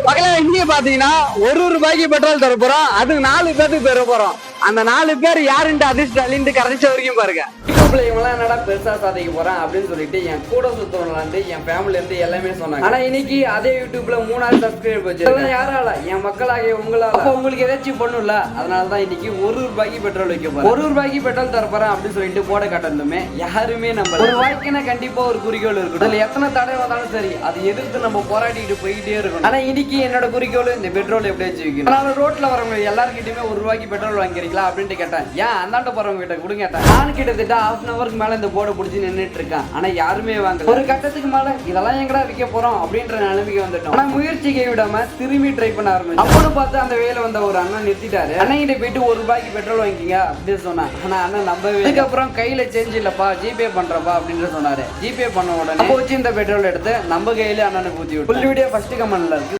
பக்கத்துல இங்கே பாத்தீங்கன்னா ஒரு ரூபாய்க்கு பெட்ரோல் தர போறோம். அதுக்கு 4 பேருக்கு தர போறோம். அந்த 4 பேர் யாருன்ட்டு அதிர்ஷ்டம் அழிந்து கரைச்ச வரைக்கும் பாருங்க. யூடியூப்ல இவங்களாம் என்னடா பெருசா சாதிக்க போறேன் அப்படின்னு சொல்லிட்டு என் கூட சுத்தவங்களாண்டு என் ஃபேமிலி இருந்து எல்லாமே சொன்னாங்க. ஆனா இன்னைக்கு அதே யூடியூப்ல 3000 சப்ஸ்கிரைபர் வச்சிருக்கேன். யாரால? என் மக்களாகிய உங்களால. அப்ப உங்களுக்கு ஏதாச்சும் பண்ணும்ல, அதனாலதான் இன்னைக்கு 1 ரூபாய்க்கு பெட்ரோல் வைக்க போறேன். 1 ரூபாய்க்கு பெட்ரோல் தர போறேன் அப்படின்னு சொல்லிட்டு போட காட்டிருந்தோமே யாருமே நம்ம ஒரு வாழ்க்கைனா கண்டிப்பா ஒரு குறிக்கோள் இருக்கும். அதுல எத்தனை தடை வந்தாலும் சரி அதை எதிர்த்து நம்ம போராடிட்டு போயிட்டே இருக்கணும். ஆனா இன்னைக்கு என்னோட குறிக்கோள் இந்த பெட்ரோல் எப்படி வச்சுக்கணும். அதனால ரோட்ல வரவங்க எல்லாருக்கிட்டுமே 1 ரூபாய்க்கு பெட்ரோல் வாங்கிக்கிறீங்களா அப்படின்ட்டு கேட்டேன். ஏன் அந்தாண்ட போறவங்க கிட்ட கொடுங்க கேட்டேன். நான் கிட்டத்தட்ட ½ அன் அவருக்கு மேல இந்த போர்டை பிடிச்சி நின்றுட்டு இருக்கேன். ஆனா யாருமே வாங்க. ஒரு கட்டத்துக்கு மேல இதெல்லாம் எங்கடா விற்க போறோம் அப்படின்ற நிலைமைக்கு வந்துட்டோம். ஆனா முயற்சி கைவிடாம திரும்பி ட்ரை பண்ண ஆரம்பிச்சோம். அப்பன்னு பார்த்து அந்த வேலை வந்த ஒரு அண்ணன் நிறுத்திட்டாரு. அண்ணன் கிட்ட போயிட்டு 1 ரூபாய்க்கு பெட்ரோல் வாங்கிக்கிங்க அப்படின்னு சொன்னேன். ஆனா அண்ணன் நம்பவே. அதுக்கப்புறம் கையில சேஞ்ச் இல்லப்பா, ஜிபே பண்றப்பா அப்படின்னு சொன்னாரு. ஜிபே பண்ண உடனே போச்சு இந்த பெட்ரோல் எடுத்து நம்ம கையில அண்ணனுக்கு ஊத்தி விட்டு. ஃபுல் வீடியோ ஃபர்ஸ்ட் கமெண்ட்ல இருக்கு.